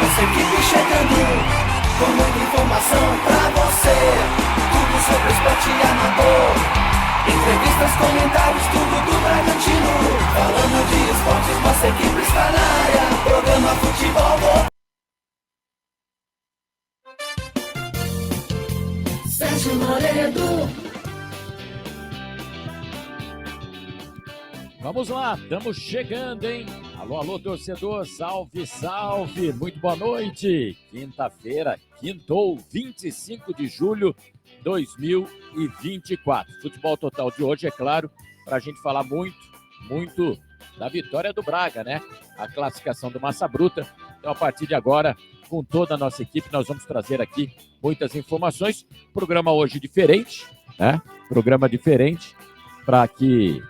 Nossa equipe chegando com muita informação pra você. Tudo sobre esporte amador, entrevistas, comentários, tudo do Bragantino. Falando de esportes, nossa equipe está na área. Programa Futebol. Sérgio Moledo. Vamos lá, estamos chegando, hein? Alô, alô, torcedor, salve, salve, muito boa noite. Quinta-feira, quintou, 25 de julho de 2024. Futebol Total de hoje, é claro, para a gente falar muito da vitória do Braga, né? A classificação do Massa Bruta. Então, a partir de agora, com toda a nossa equipe, nós vamos trazer aqui muitas informações. Programa hoje diferente, né? Programa diferente para que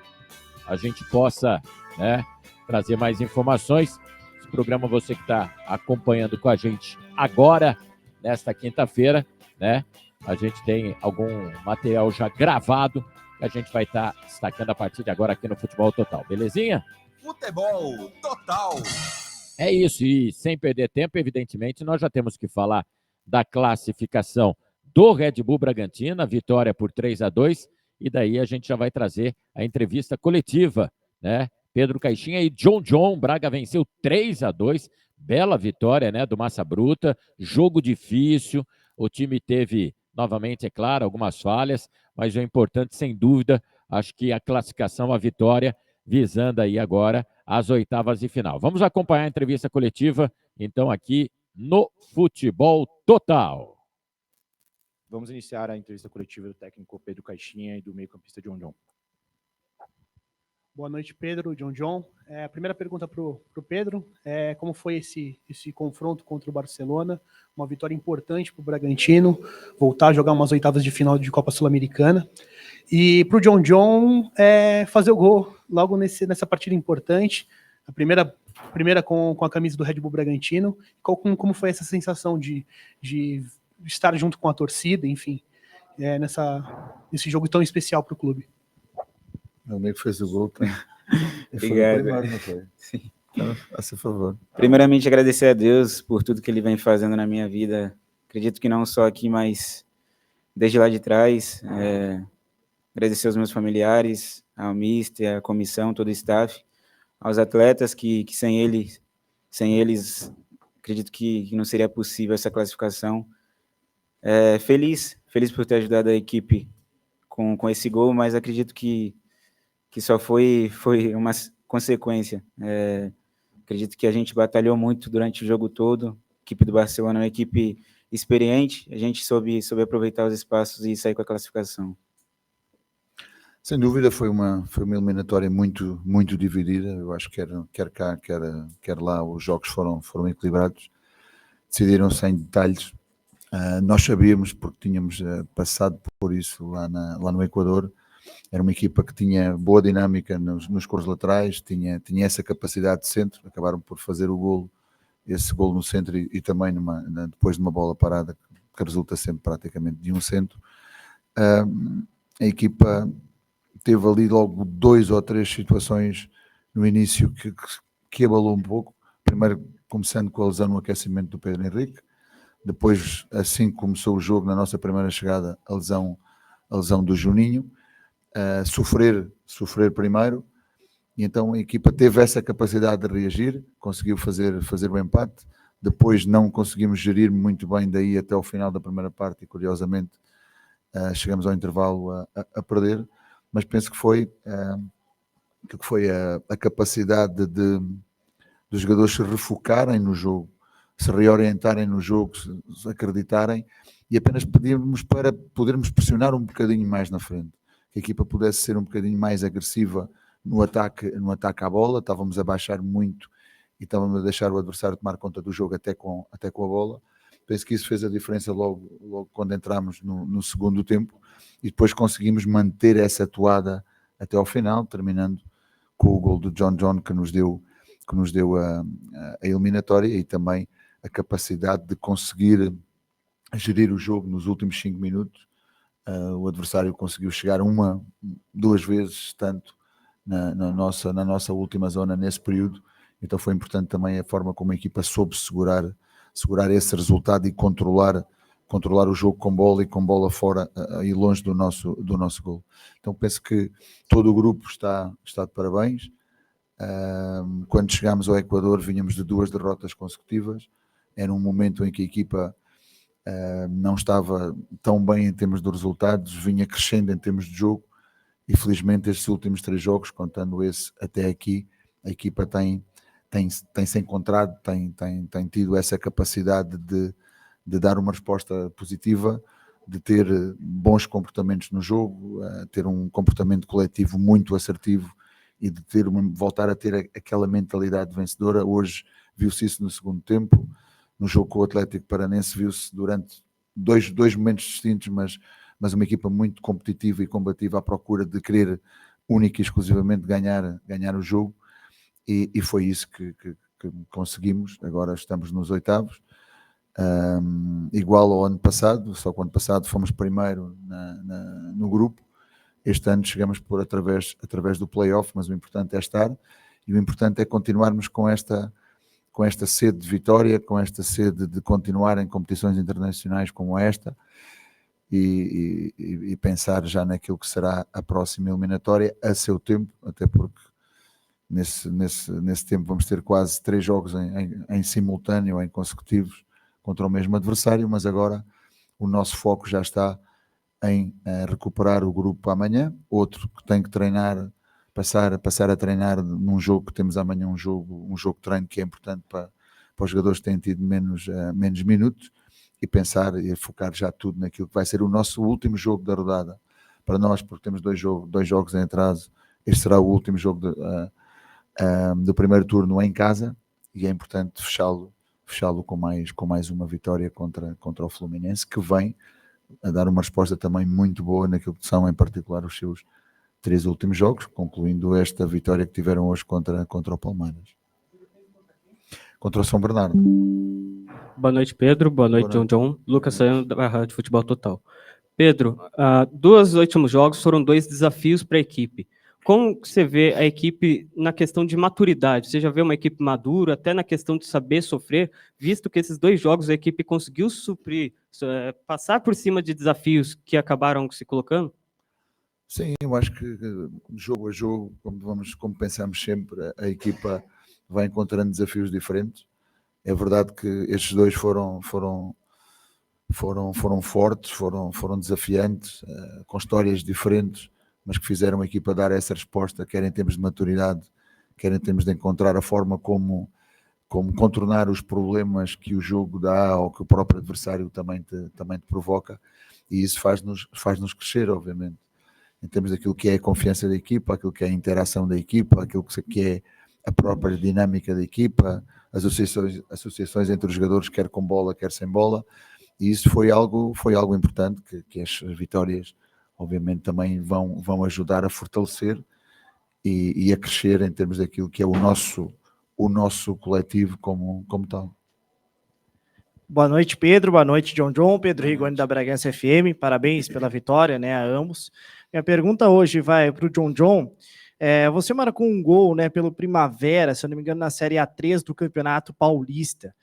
a gente possa, né, trazer mais informações. Esse programa, você que está acompanhando com a gente agora, nesta quinta-feira, né, a gente tem algum material já gravado que a gente vai estar destacando a partir de agora aqui no Futebol Total, belezinha? Futebol Total. É isso, e sem perder tempo, evidentemente, nós já temos que falar da classificação do Red Bull Bragantino, a vitória por 3-2, e daí a gente já vai trazer a entrevista coletiva, né? Pedro Caixinha e John. Braga venceu 3-2, bela vitória, né, do Massa Bruta, jogo difícil, o time teve, novamente, é claro, algumas falhas, mas o importante, sem dúvida, acho que a classificação, a vitória, visando aí agora as oitavas de final. Vamos acompanhar a entrevista coletiva, então, aqui no Futebol Total. Vamos iniciar a entrevista coletiva do técnico Pedro Caixinha e do meio-campista John. Boa noite, Pedro, John. A primeira pergunta para o Pedro é como foi esse confronto contra o Barcelona, uma vitória importante para o Bragantino, voltar a jogar umas oitavas de final de Copa Sul-Americana. E para o John fazer o gol logo nessa partida importante, a primeira com a camisa do Red Bull Bragantino. Como foi essa sensação de estar junto com a torcida, enfim, nesse jogo tão especial para o clube? Meu amigo fez o gol, tá? Obrigado. Não foi? Sim. Então, faça favor. Primeiramente, agradecer a Deus por tudo que Ele vem fazendo na minha vida. Acredito que não só aqui, mas desde lá de trás. Agradecer aos meus familiares, ao mister, à comissão, todo o staff, aos atletas que sem eles, acredito que não seria possível essa classificação. Feliz por ter ajudado a equipe com esse gol, mas acredito que só foi uma consequência. Acredito que a gente batalhou muito durante o jogo todo. A equipe do Barcelona é uma equipe experiente, a gente soube aproveitar os espaços e sair com a classificação. Sem dúvida foi uma eliminatória muito dividida. Eu acho que quer cá, quer lá, os jogos foram equilibrados, decidiram-se em detalhes. Nós sabíamos, porque tínhamos passado por isso lá no Equador. Era uma equipa que tinha boa dinâmica nos coros laterais, tinha essa capacidade de centro, acabaram por fazer esse golo no centro e também depois de uma bola parada que resulta sempre praticamente de um centro. A equipa teve ali logo 2 ou 3 situações no início que abalou um pouco, primeiro começando com a lesão no aquecimento do Pedro Henrique, depois, assim que começou o jogo, na nossa primeira chegada, a lesão do Juninho, sofrer primeiro, E então a equipa teve essa capacidade de reagir, conseguiu fazer o empate. Depois não conseguimos gerir muito bem daí até o final da primeira parte e, curiosamente, chegamos ao intervalo a perder. Mas penso que foi a capacidade dos jogadores se refocarem no jogo, se reorientarem no jogo, se acreditarem, e apenas pedimos para podermos pressionar um bocadinho mais na frente, que a equipa pudesse ser um bocadinho mais agressiva no ataque à bola. Estávamos a baixar muito e estávamos a deixar o adversário tomar conta do jogo até com a bola. Penso que isso fez a diferença logo quando entramos no segundo tempo, e depois conseguimos manter essa toada até ao final, terminando com o gol do John que nos deu a eliminatória, e também a capacidade de conseguir gerir o jogo nos últimos 5 minutos. O adversário conseguiu chegar 2 vezes tanto na nossa última zona nesse período, então foi importante também a forma como a equipa soube segurar esse resultado e controlar o jogo com bola e com bola fora e longe do nosso gol. Então penso que todo o grupo está de parabéns. Quando chegámos ao Equador, vínhamos de 2 derrotas consecutivas. Era um momento em que a equipa não estava tão bem em termos de resultados, vinha crescendo em termos de jogo, e felizmente estes últimos 3 jogos, contando esse até aqui, a equipa tem se encontrado, tem tido essa capacidade de dar uma resposta positiva, de ter bons comportamentos no jogo, ter um comportamento coletivo muito assertivo e de voltar a ter aquela mentalidade vencedora. Hoje viu-se isso no segundo tempo. No jogo com o Atlético Paranense viu-se durante dois momentos distintos, mas uma equipa muito competitiva e combativa à procura de querer única e exclusivamente ganhar o jogo, e foi isso que conseguimos. Agora estamos nos oitavos, igual ao ano passado, só que o ano passado fomos primeiro no grupo. Este ano chegamos por através do play-off, mas o importante é estar, e o importante é continuarmos com esta sede de vitória, com esta sede de continuar em competições internacionais como esta, e pensar já naquilo que será a próxima eliminatória a seu tempo, até porque nesse tempo vamos ter quase 3 jogos em simultâneo, em consecutivos, contra o mesmo adversário, mas agora o nosso foco já está em recuperar o grupo amanhã. Outro que tem que treinar, passar a treinar num jogo que temos amanhã, um jogo de treino que é importante para os jogadores que têm tido menos minutos, e pensar e focar já tudo naquilo que vai ser o nosso último jogo da rodada para nós, porque temos 2 jogos em atraso. Este será o último jogo do primeiro turno em casa, e é importante fechá-lo com mais uma vitória contra o Fluminense, que vem a dar uma resposta também muito boa naquilo que são, em particular, os seus 3 últimos jogos, concluindo esta vitória que tiveram hoje contra o Palmeiras. Contra o São Bernardo. Boa noite, Pedro. Boa noite, John. Lucas Sayano, da Rádio Futebol Total. Pedro, 2 últimos jogos foram 2 desafios para a equipe. Como você vê a equipe na questão de maturidade? Você já vê uma equipe madura, até na questão de saber sofrer, visto que esses 2 jogos a equipe conseguiu suprir, passar por cima de desafios que acabaram se colocando? Sim, eu acho que jogo a jogo, como pensamos sempre, a equipa vai encontrando desafios diferentes. É verdade que estes 2 foram fortes, foram desafiantes, com histórias diferentes, mas que fizeram a equipa dar essa resposta, quer em termos de maturidade, quer em termos de encontrar a forma como contornar os problemas que o jogo dá, ou que o próprio adversário também te provoca, e isso faz-nos crescer, obviamente, em termos daquilo que é a confiança da equipa, aquilo que é a interação da equipa, aquilo que é a própria dinâmica da equipa, as associações entre os jogadores, quer com bola, quer sem bola, e isso foi algo importante, que as vitórias obviamente também vão ajudar a fortalecer e a crescer em termos daquilo que é o nosso coletivo como tal. Boa noite, Pedro. Boa noite, John. Pedro Rigoni, da Bragança FM. Parabéns pela vitória, né, a ambos. Minha pergunta hoje vai para o John. Você marcou um gol, né, pelo Primavera, se eu não me engano, na Série A3 do Campeonato Paulista.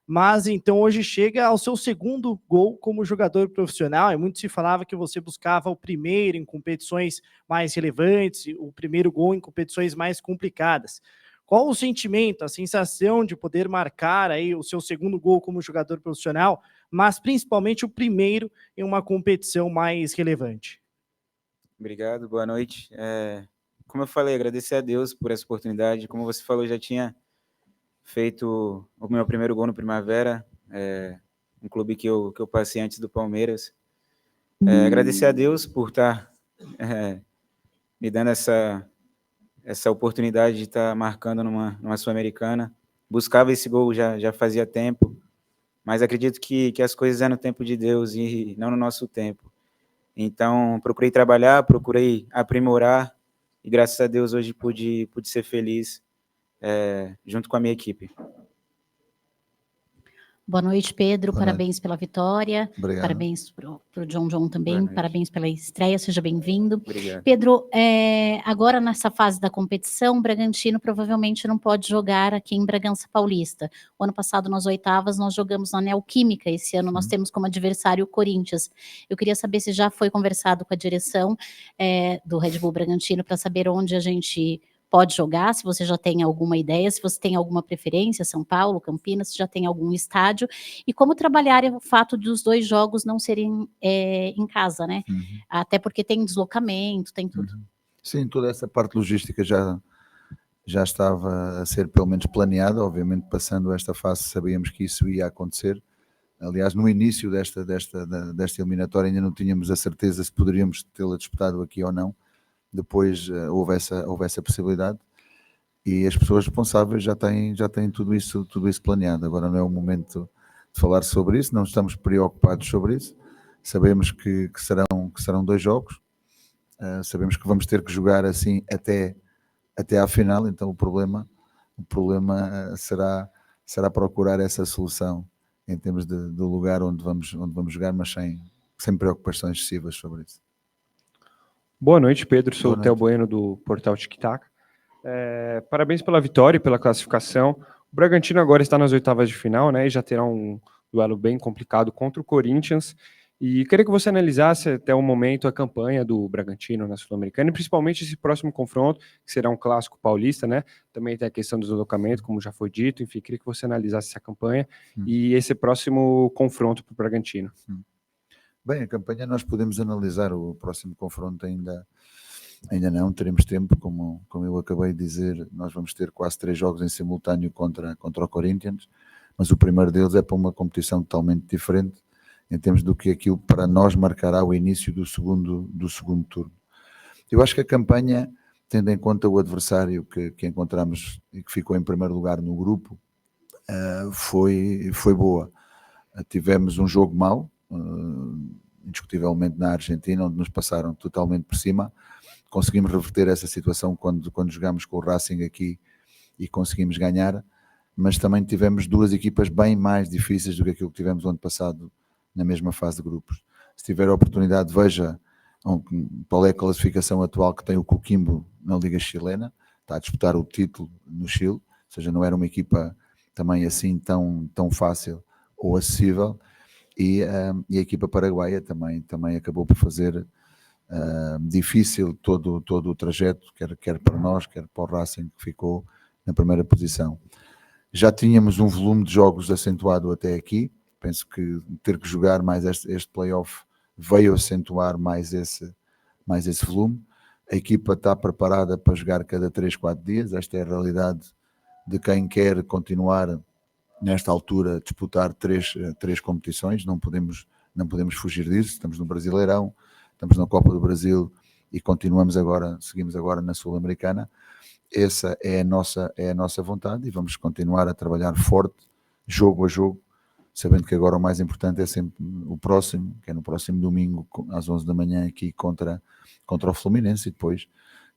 mas então hoje chega ao seu segundo gol como jogador profissional, e muito se falava que você buscava o primeiro em competições mais relevantes, o primeiro gol em competições mais complicadas. Qual o sentimento, a sensação de poder marcar aí o seu segundo gol como jogador profissional, mas principalmente o primeiro em uma competição mais relevante? Obrigado, boa noite. Como eu falei, agradecer a Deus por essa oportunidade. Como você falou, já tinha feito o meu primeiro gol no Primavera, um clube que eu passei antes do Palmeiras. Agradecer a Deus por estar me dando essa oportunidade de estar marcando numa Sul-Americana. Buscava esse gol já fazia tempo, mas acredito que as coisas é no tempo de Deus e não no nosso tempo. Então, procurei trabalhar, procurei aprimorar, e graças a Deus hoje pude ser feliz junto com a minha equipe. Boa noite, Pedro. Boa Parabéns pela vitória. Obrigado. Parabéns para o John Boa também. noite. Parabéns pela estreia. Seja bem-vindo. Obrigado. Pedro, agora nessa fase da competição, o Bragantino provavelmente não pode jogar aqui em Bragança Paulista. O ano passado, nas oitavas, nós jogamos na Neoquímica. Esse ano nós temos como adversário o Corinthians. Eu queria saber se já foi conversado com a direção do Red Bull Bragantino para saber onde a gente pode jogar, se você já tem alguma ideia, se você tem alguma preferência, São Paulo, Campinas, se já tem algum estádio, e como trabalhar o fato dos dois jogos não serem em casa, né? Até porque tem deslocamento, tem tudo. Sim, toda essa parte logística já estava a ser pelo menos planeada, obviamente passando esta fase sabíamos que isso ia acontecer. Aliás, no início desta eliminatória ainda não tínhamos a certeza se poderíamos tê-la disputado aqui ou não. Depois houve essa possibilidade e as pessoas responsáveis já têm tudo isso planeado. Agora não é o momento de falar sobre isso, não estamos preocupados sobre isso. Sabemos que serão 2 jogos, sabemos que vamos ter que jogar assim até à final, então o problema será procurar essa solução em termos do lugar onde vamos jogar, mas sem preocupações excessivas sobre isso. Boa noite, Pedro. Sou Boa o Theo noite. Bueno, do portal Tic Tac. Parabéns pela vitória e pela classificação. O Bragantino agora está nas oitavas de final, né? E já terá um duelo bem complicado contra o Corinthians. E queria que você analisasse até o momento a campanha do Bragantino na Sul-Americana, e principalmente esse próximo confronto, que será um clássico paulista, né? Também tem a questão do deslocamento, como já foi dito. Enfim, queria que você analisasse essa campanha e esse próximo confronto para o Bragantino. Bem, a campanha nós podemos analisar, o próximo confronto ainda não, teremos tempo, como eu acabei de dizer, nós vamos ter quase 3 jogos em simultâneo contra o Corinthians, mas o primeiro deles é para uma competição totalmente diferente, em termos do que aquilo para nós marcará o início do segundo turno. Eu acho que a campanha, tendo em conta o adversário que encontramos e que ficou em primeiro lugar no grupo, foi boa. Tivemos um jogo mau, indiscutivelmente na Argentina, onde nos passaram totalmente por cima. Conseguimos reverter essa situação quando jogámos com o Racing aqui e conseguimos ganhar, mas também tivemos 2 equipas bem mais difíceis do que aquilo que tivemos no ano passado na mesma fase de grupos. Se tiver a oportunidade, veja qual é a classificação atual que tem o Coquimbo na Liga Chilena, está a disputar o título no Chile, ou seja, não era uma equipa também assim tão fácil ou acessível. E a equipa paraguaia também acabou por fazer difícil todo o trajeto, quer para nós, quer para o Racing, que ficou na primeira posição. Já tínhamos um volume de jogos acentuado até aqui, penso que ter que jogar mais este play-off veio acentuar mais esse volume. A equipa está preparada para jogar cada 3-4 dias, esta é a realidade de quem quer continuar nesta altura disputar três competições, não podemos fugir disso. Estamos no Brasileirão, estamos na Copa do Brasil e seguimos agora na Sul-Americana. Essa é a nossa vontade e vamos continuar a trabalhar forte, jogo a jogo, sabendo que agora o mais importante é sempre o próximo, que é no próximo domingo às 11 da manhã aqui contra o Fluminense, e depois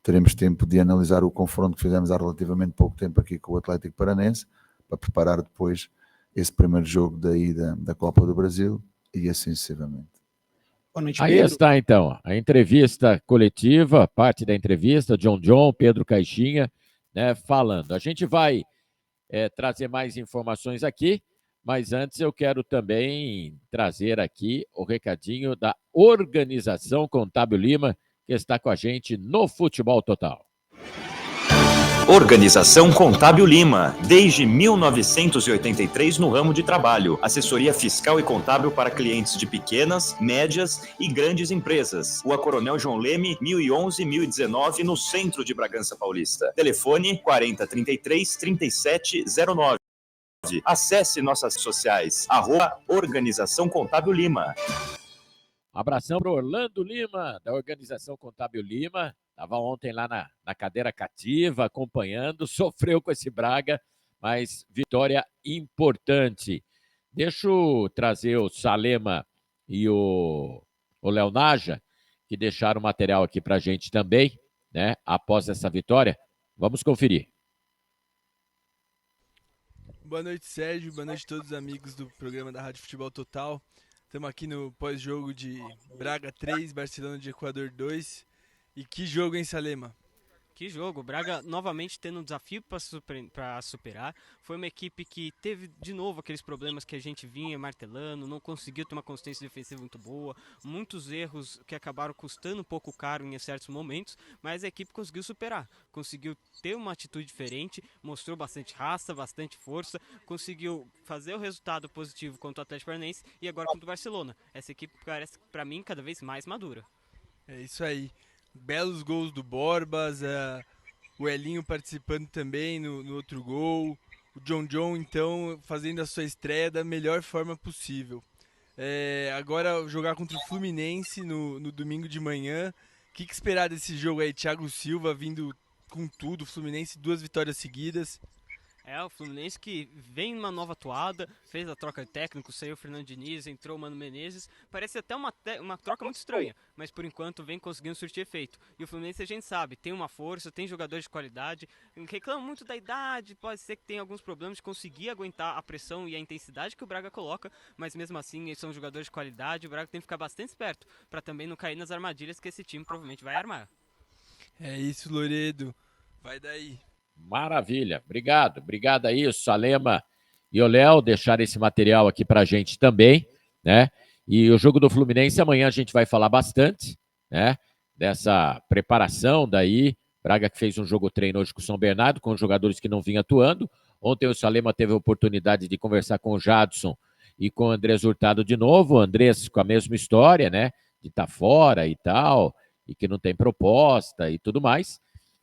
teremos tempo de analisar o confronto que fizemos há relativamente pouco tempo aqui com o Atlético Paranense, para preparar depois esse primeiro jogo da ida da Copa do Brasil e assim sucessivamente. Boa noite, Aí Pedro. está, então, a entrevista coletiva, parte da entrevista, John, Pedro Caixinha, né, falando. A gente vai trazer mais informações aqui, Mas antes eu quero também trazer aqui o recadinho da Organização Contábil Lima, que está com a gente no Futebol Total. Organização Contábil Lima, desde 1983 no ramo de trabalho, assessoria fiscal e contábil para clientes de pequenas, médias e grandes empresas. Rua Coronel João Leme, 1011-1019, no centro de Bragança Paulista. Telefone 4033-3709. Acesse nossas redes sociais, @Organização Contábil Lima. Abração para Orlando Lima, da Organização Contábil Lima. Estava ontem lá na cadeira cativa, acompanhando, sofreu com esse Braga, mas vitória importante. Deixa eu trazer o Salema e o Léo Naja, que deixaram material aqui para a gente também, né? Após essa vitória. Vamos conferir. Boa noite, Sérgio. Boa noite a todos os amigos do programa da Rádio Futebol Total. Estamos aqui no pós-jogo de Braga 3, Barcelona de Equador 2. E que jogo, hein, Salema? Que jogo, o Braga novamente tendo um desafio para superar. Foi uma equipe que teve de novo aqueles problemas que a gente vinha martelando, não conseguiu ter uma consistência defensiva muito boa, muitos erros que acabaram custando um pouco caro em certos momentos, mas a equipe conseguiu superar, conseguiu ter uma atitude diferente, mostrou bastante raça, bastante força, conseguiu fazer o resultado positivo contra o Atlético Paranaense e agora contra o Barcelona. Essa equipe parece, para mim, cada vez mais madura. É isso aí. Belos gols do Borbas, o Elinho participando também no outro gol, o John então fazendo a sua estreia da melhor forma possível. Agora jogar contra o Fluminense no domingo de manhã, o que esperar desse jogo aí? Thiago Silva vindo com tudo, Fluminense 2 vitórias seguidas. O Fluminense que vem numa nova atuada, fez a troca de técnico, saiu o Fernando Diniz, entrou o Mano Menezes, parece até uma troca muito estranha, mas por enquanto vem conseguindo surtir efeito. E o Fluminense a gente sabe, tem uma força, tem jogadores de qualidade, reclama muito da idade, pode ser que tenha alguns problemas de conseguir aguentar a pressão e a intensidade que o Braga coloca, mas mesmo assim eles são jogadores de qualidade, o Braga tem que ficar bastante esperto, para também não cair nas armadilhas que esse time provavelmente vai armar. É isso, Loredo, vai daí. Maravilha, obrigado aí, o Salema e o Léo deixaram esse material aqui pra gente também, né? E o jogo do Fluminense amanhã a gente vai falar bastante, né? Dessa preparação daí, Braga que fez um jogo treino hoje com o São Bernardo, com os jogadores que não vinham atuando. Ontem o Salema teve a oportunidade de conversar com o Jadson e com o Andrés Hurtado de novo, o Andrés com a mesma história, né? De estar fora e tal, e que não tem proposta e tudo mais.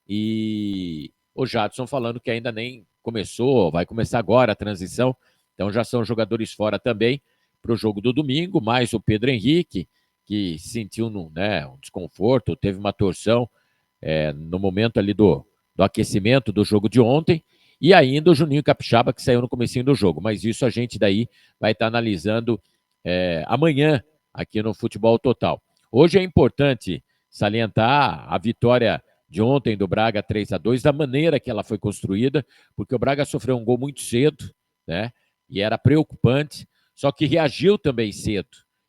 E o Jadson falando que ainda nem começou, vai começar agora a transição, então já são jogadores fora também para o jogo do domingo, mais o Pedro Henrique, que sentiu um desconforto, teve uma torção no momento ali do aquecimento do jogo de ontem, e ainda o Juninho Capixaba, que saiu no comecinho do jogo, mas isso a gente daí vai estar analisando amanhã aqui no Futebol Total. Hoje é importante salientar a vitória de ontem do Braga 3-2, da maneira que ela foi construída, porque o Braga sofreu um gol muito cedo, né? E era preocupante, só que reagiu também cedo.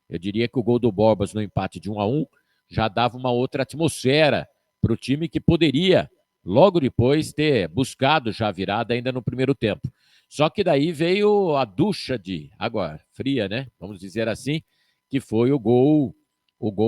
Eu diria que o gol do Borbas no empate de 1-1 já dava uma outra atmosfera para o time que poderia, logo depois, ter buscado já a virada ainda no primeiro tempo. Só que daí veio a ducha de água fria, né? Vamos dizer assim, que foi o gol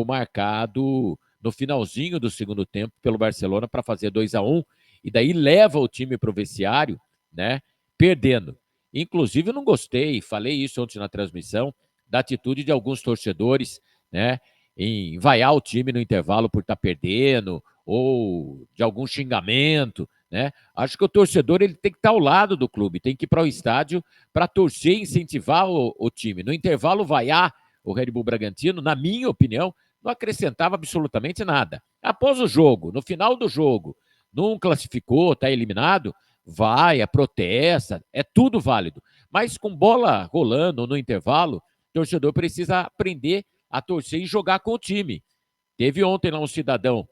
marcado no finalzinho do segundo tempo pelo Barcelona para fazer 2-1, e daí leva o time para o vestiário, né, perdendo. Inclusive, eu não gostei, falei isso ontem na transmissão, da atitude de alguns torcedores, né, em vaiar o time no intervalo por estar perdendo, ou de algum xingamento, né. Acho que o torcedor ele tem que estar ao lado do clube, tem que ir para o estádio para torcer e incentivar o time. No intervalo, vaiar o Red Bull Bragantino, na minha opinião, não acrescentava absolutamente nada. Após o jogo, no final do jogo, não classificou, está eliminado, vai, protesta, é tudo válido. Mas com bola rolando no intervalo, o torcedor precisa aprender a torcer e jogar com o time. Teve ontem lá um cidadão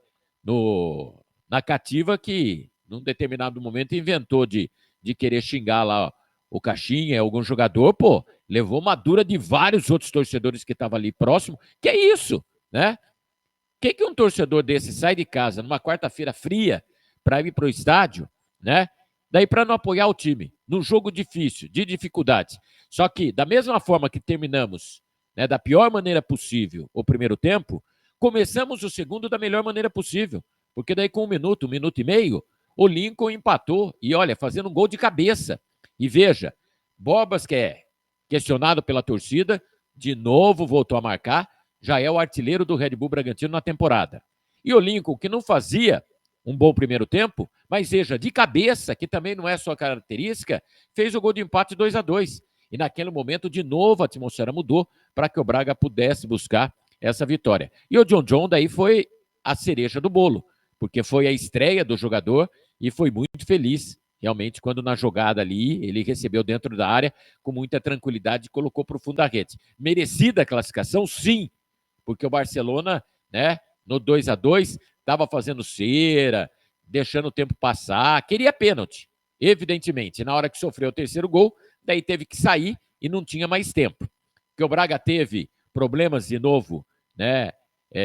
na cativa que, num determinado momento, inventou de querer xingar lá o Caixinha, algum jogador, levou uma dura de vários outros torcedores que estavam ali próximo. Que é isso? Né? Que um torcedor desse sai de casa numa quarta-feira fria para ir para o estádio, né? daí para não apoiar o time, num jogo difícil, de dificuldades. Só que, da mesma forma que terminamos, né, da pior maneira possível o primeiro tempo, começamos o segundo da melhor maneira possível. Porque daí com um minuto e meio, o Lincoln empatou. E olha, fazendo um gol de cabeça. E veja, Borbas, que é questionado pela torcida, de novo voltou a marcar, já é o artilheiro do Red Bull Bragantino na temporada. E o Lincoln, que não fazia um bom primeiro tempo, mas veja, de cabeça, que também não é sua característica, fez o gol de empate 2-2. E naquele momento, de novo, a atmosfera mudou para que o Braga pudesse buscar essa vitória. E o John daí foi a cereja do bolo, porque foi a estreia do jogador e foi muito feliz, realmente, quando na jogada ali, ele recebeu dentro da área com muita tranquilidade e colocou para o fundo da rede. Merecida a classificação? Sim, porque o Barcelona, né, no 2-2, estava fazendo cera, deixando o tempo passar, queria pênalti, evidentemente. Na hora que sofreu o terceiro gol, daí teve que sair e não tinha mais tempo. Porque o Braga teve problemas de novo, né,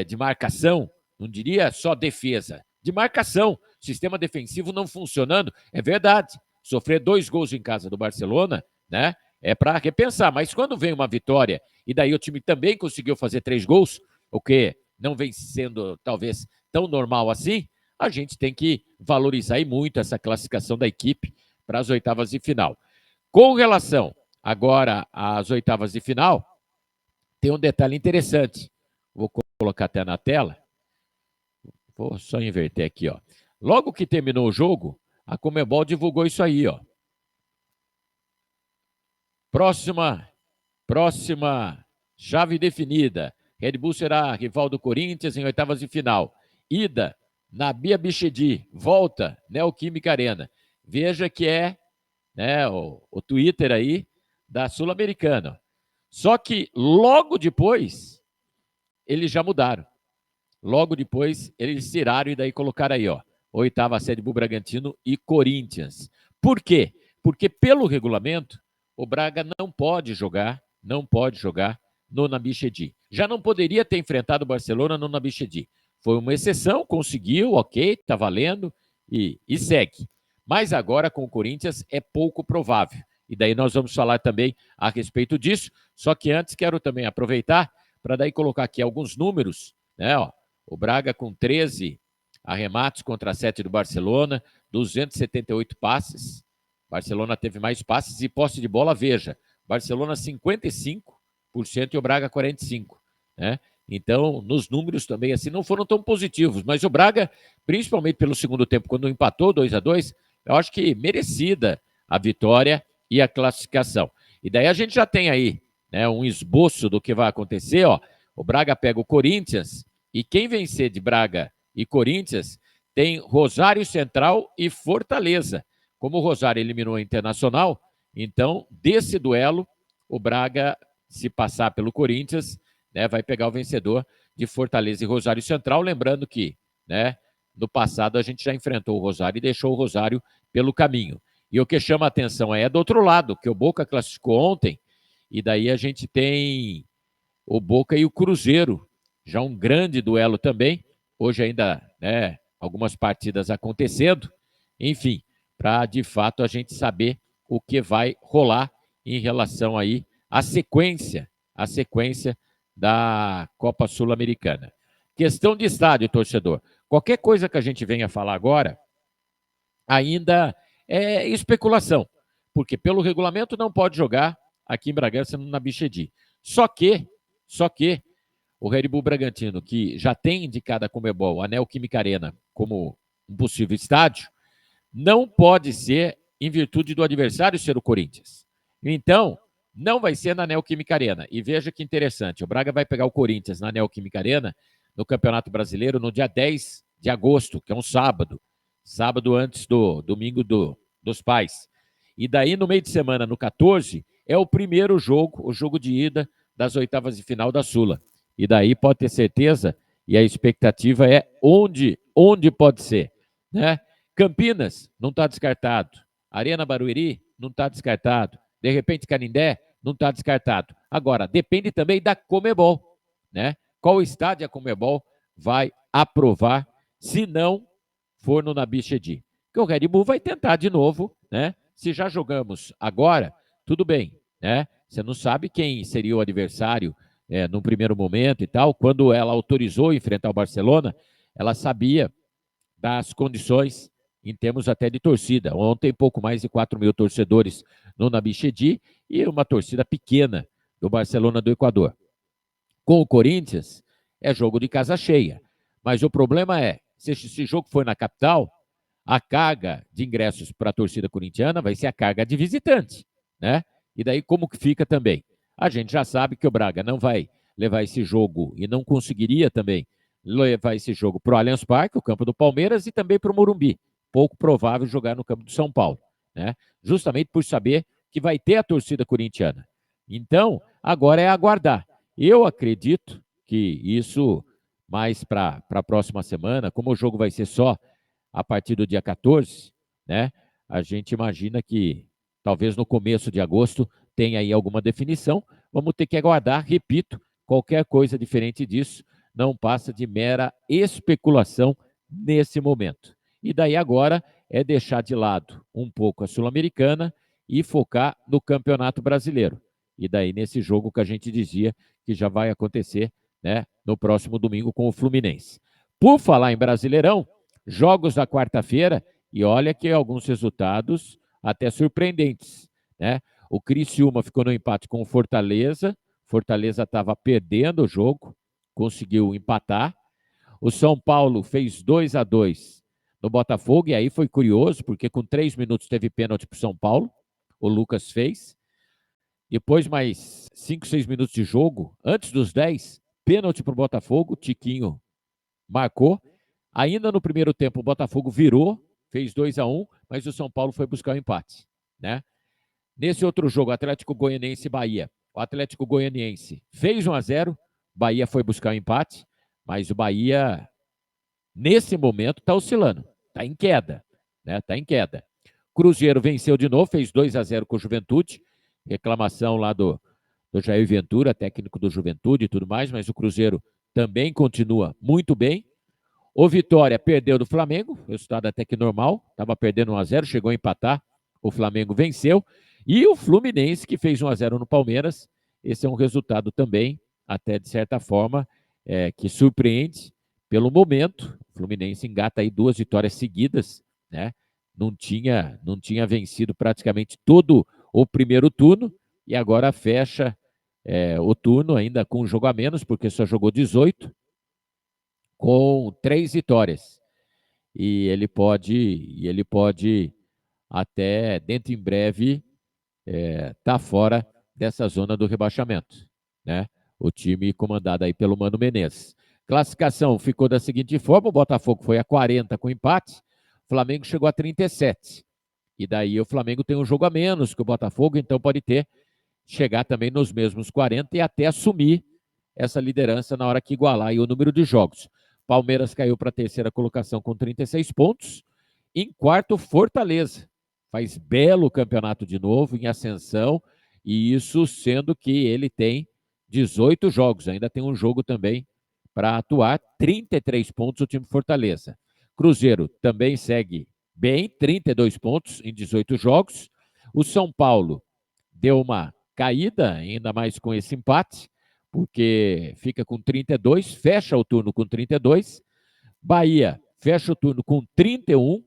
de marcação, não diria só defesa, de marcação. Sistema defensivo não funcionando, é verdade. Sofrer 2 gols em casa do Barcelona, né, é para repensar. Mas quando vem uma vitória e daí o time também conseguiu fazer 3 gols, o que não vem sendo talvez tão normal assim, a gente tem que valorizar e muito essa classificação da equipe para as oitavas de final. Com relação agora às oitavas de final, tem um detalhe interessante. Vou colocar até na tela. Vou só inverter aqui, ó. Logo que terminou o jogo, a Conmebol divulgou isso aí, ó. Próxima chave definida. Red Bull será rival do Corinthians em oitavas de final. Ida na Bia Bichedi, volta Neoquímica Arena. Veja que é, né, o Twitter aí da Sul-Americana. Só que logo depois eles já mudaram. Logo depois eles tiraram e daí colocaram aí, ó, oitava Red Bull Bragantino e Corinthians. Por quê? Porque pelo regulamento o Braga não pode jogar no Nabichedi. Já não poderia ter enfrentado o Barcelona no Nabichedi. Foi uma exceção, conseguiu, ok, tá valendo e segue. Mas agora com o Corinthians é pouco provável. E daí nós vamos falar também a respeito disso. Só que antes quero também aproveitar para daí colocar aqui alguns números, né? Ó, o Braga com 13 arremates contra 7 do Barcelona, 278 passes. Barcelona teve mais passes e posse de bola, veja. Barcelona 55% e o Braga 45%, né? Então, nos números também, assim, não foram tão positivos. Mas o Braga, principalmente pelo segundo tempo, quando empatou 2-2, eu acho que merecida a vitória e a classificação. E daí a gente já tem aí, né, um esboço do que vai acontecer, ó. O Braga pega o Corinthians e quem vencer de Braga e Corinthians tem Rosário Central e Fortaleza. Como o Rosário eliminou o Internacional, então, desse duelo, o Braga, se passar pelo Corinthians, né, vai pegar o vencedor de Fortaleza e Rosário Central. Lembrando que, né, no passado a gente já enfrentou o Rosário e deixou o Rosário pelo caminho. E o que chama a atenção é do outro lado, que o Boca classificou ontem, e daí a gente tem o Boca e o Cruzeiro, já um grande duelo também. Hoje ainda, né, algumas partidas acontecendo. Enfim, para de fato a gente saber o que vai rolar em relação aí à sequência da Copa Sul-Americana. Questão de estádio, torcedor. Qualquer coisa que a gente venha falar agora ainda é especulação, porque pelo regulamento não pode jogar aqui em Bragança na Bichedi. Só que o Red Bull Bragantino, que já tem indicado a Conmebol a Neoquímica Arena como um possível estádio, não pode ser em virtude do adversário ser o Corinthians. Então, não vai ser na Neoquímica Arena. E veja que interessante, o Braga vai pegar o Corinthians na Neoquímica Arena no Campeonato Brasileiro no dia 10 de agosto, que é um sábado antes do Domingo dos Pais. E daí, no meio de semana, no 14, é o primeiro jogo, o jogo de ida das oitavas de final da Sula. E daí pode ter certeza, e a expectativa é onde pode ser, né? Campinas, não está descartado. Arena Barueri, não está descartado. De repente, Canindé, não está descartado. Agora, depende também da Conmebol, né? Qual estádio a Conmebol vai aprovar, se não for no Nabichedi. que o Red Bull vai tentar de novo, né? Se já jogamos agora, tudo bem, né? Você não sabe quem seria o adversário no primeiro momento e tal. Quando ela autorizou enfrentar o Barcelona, ela sabia das condições em termos até de torcida. Ontem, pouco mais de 4 mil torcedores no Nabichedi e uma torcida pequena do Barcelona do Equador. Com o Corinthians, é jogo de casa cheia. Mas o problema é, se esse jogo for na capital, a carga de ingressos para a torcida corintiana vai ser a carga de visitante, né? E daí como que fica também? A gente já sabe que o Braga não vai levar esse jogo e não conseguiria também levar esse jogo para o Allianz Parque, o campo do Palmeiras, e também para o Morumbi. Pouco provável jogar no campo do São Paulo, né? Justamente por saber que vai ter a torcida corintiana. Então, agora é aguardar. Eu acredito que isso, mais para a próxima semana, como o jogo vai ser só a partir do dia 14, né? A gente imagina que talvez no começo de agosto tenha aí alguma definição. Vamos ter que aguardar, repito, qualquer coisa diferente disso não passa de mera especulação nesse momento. E daí agora é deixar de lado um pouco a Sul-Americana e focar no Campeonato Brasileiro. E daí nesse jogo que a gente dizia que já vai acontecer, né, no próximo domingo com o Fluminense. Por falar em Brasileirão, jogos da quarta-feira, e olha que alguns resultados até surpreendentes, né? O Criciúma ficou no empate com o Fortaleza. Fortaleza estava perdendo o jogo, conseguiu empatar. O São Paulo fez 2-2 no Botafogo, e aí foi curioso, porque com 3 minutos teve pênalti para o São Paulo, o Lucas fez. Depois, mais 5, 6 minutos de jogo, antes dos 10, pênalti para o Botafogo, Tiquinho marcou. Ainda no primeiro tempo, o Botafogo virou, fez 2-1, mas o São Paulo foi buscar o empate, né? Nesse outro jogo, Atlético Goianiense e Bahia, o Atlético Goianiense fez 1-0, Bahia foi buscar o empate, mas o Bahia, nesse momento, está oscilando, está em queda, né? Está em queda. Cruzeiro venceu de novo, fez 2-0 com o Juventude, reclamação lá do Jair Ventura, técnico do Juventude e tudo mais, mas o Cruzeiro também continua muito bem. O Vitória perdeu do Flamengo, resultado até que normal, estava perdendo 1-0, chegou a empatar, o Flamengo venceu. E o Fluminense, que fez 1-0 no Palmeiras, esse é um resultado também, até de certa forma, que surpreende pelo momento. O Fluminense engata aí 2 vitórias seguidas, né? Não tinha vencido praticamente todo o primeiro turno, e agora fecha o turno ainda com um jogo a menos, porque só jogou 18, com 3 vitórias. E ele pode até, dentro em breve, tá fora dessa zona do rebaixamento, né? O time comandado aí pelo Mano Menezes. Classificação ficou da seguinte forma: o Botafogo foi a 40 com empate, o Flamengo chegou a 37. E daí o Flamengo tem um jogo a menos que o Botafogo, então pode chegar também nos mesmos 40 e até assumir essa liderança na hora que igualar aí o número de jogos. Palmeiras caiu para a terceira colocação com 36 pontos. Em quarto, Fortaleza. Faz belo campeonato de novo, em ascensão, e isso sendo que ele tem 18 jogos. Ainda tem um jogo também para atuar. 33 pontos o time Fortaleza. Cruzeiro também segue bem, 32 pontos em 18 jogos. O São Paulo deu uma caída, ainda mais com esse empate, porque fica com 32, fecha o turno com 32. Bahia fecha o turno com 31.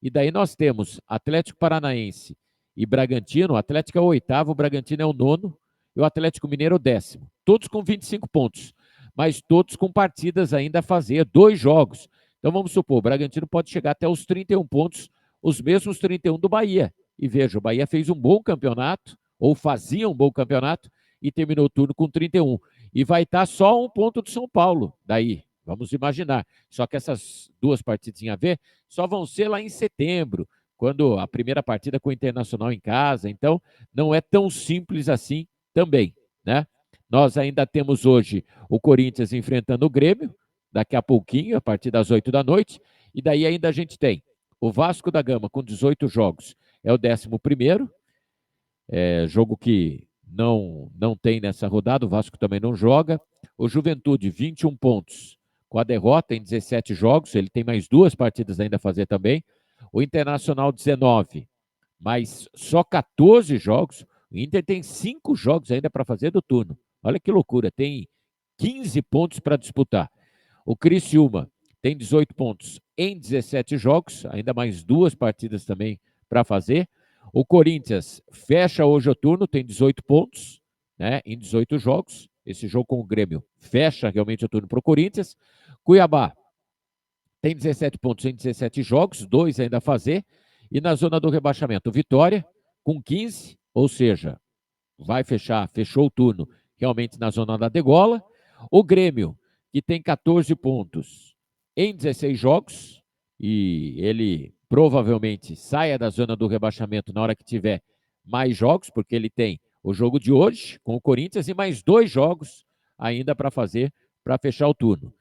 E daí nós temos Atlético Paranaense e Bragantino. O Atlético é o 8º, o Bragantino é o 9º e o Atlético Mineiro é o 10º. Todos com 25 pontos, mas todos com partidas ainda a fazer, 2 jogos. Então vamos supor, o Bragantino pode chegar até os 31 pontos, os mesmos 31 do Bahia. E veja, o Bahia fez um bom campeonato, ou fazia um bom campeonato, e terminou o turno com 31. E vai estar só 1 ponto do São Paulo, daí, vamos imaginar. Só que essas 2 partidinhas a ver só vão ser lá em setembro, quando a primeira partida com o Internacional em casa. Então, não é tão simples assim também, né? Nós ainda temos hoje o Corinthians enfrentando o Grêmio, daqui a pouquinho, a partir das 8 da noite, e daí ainda a gente tem o Vasco da Gama com 18 jogos, é o 11º, jogo que não tem nessa rodada, o Vasco também não joga. O Juventude, 21 pontos com a derrota em 17 jogos, ele tem mais 2 partidas ainda a fazer também. O Internacional 19, mas só 14 jogos. O Inter tem 5 jogos ainda para fazer do turno. Olha que loucura, tem 15 pontos para disputar. O Criciúma tem 18 pontos em 17 jogos, ainda mais 2 partidas também para fazer. O Corinthians fecha hoje o turno, tem 18 pontos, né, em 18 jogos. Esse jogo com o Grêmio fecha realmente o turno para o Corinthians. Cuiabá tem 17 pontos em 17 jogos, 2 ainda a fazer. E na zona do rebaixamento, Vitória com 15, ou seja, fechou o turno realmente na zona da degola. O Grêmio, que tem 14 pontos em 16 jogos, e ele provavelmente saia da zona do rebaixamento na hora que tiver mais jogos, porque ele tem o jogo de hoje com o Corinthians e mais 2 jogos ainda para fazer para fechar o turno.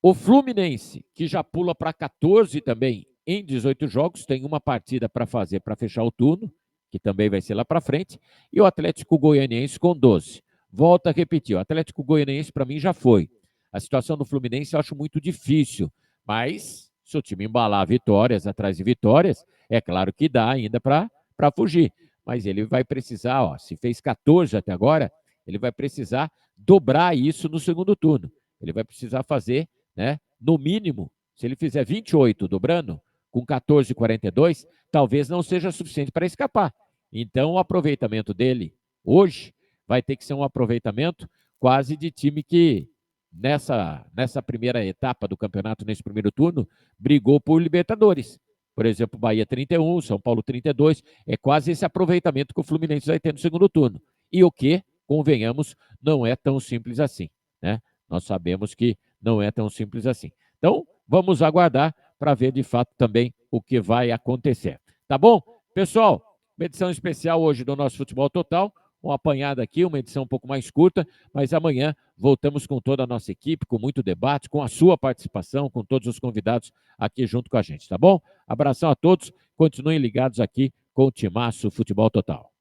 O Fluminense, que já pula para 14 também em 18 jogos, tem uma partida para fazer para fechar o turno, que também vai ser lá para frente, e o Atlético Goianiense com 12. Volta a repetir, o Atlético Goianiense para mim já foi. A situação do Fluminense eu acho muito difícil, mas se o time embalar vitórias atrás de vitórias, é claro que dá ainda para fugir. Mas ele vai precisar, ó, se fez 14 até agora, ele vai precisar dobrar isso no segundo turno. Ele vai precisar fazer, né, no mínimo, se ele fizer 28 dobrando, com 14,42, talvez não seja suficiente para escapar. Então, o aproveitamento dele hoje vai ter que ser um aproveitamento quase de time que, nessa primeira etapa do campeonato, nesse primeiro turno, brigou por Libertadores. Por exemplo, Bahia 31, São Paulo 32, é quase esse aproveitamento que o Fluminense vai ter no segundo turno. E o que, convenhamos, não é tão simples assim, né? Nós sabemos que não é tão simples assim. Então, vamos aguardar para ver de fato também o que vai acontecer. Tá bom? Pessoal, uma edição especial hoje do nosso Futebol Total, uma apanhada aqui, uma edição um pouco mais curta, mas amanhã voltamos com toda a nossa equipe, com muito debate, com a sua participação, com todos os convidados aqui junto com a gente, tá bom? Abração a todos, continuem ligados aqui com o Timaço Futebol Total.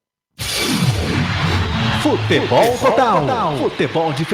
Futebol Total. Futebol de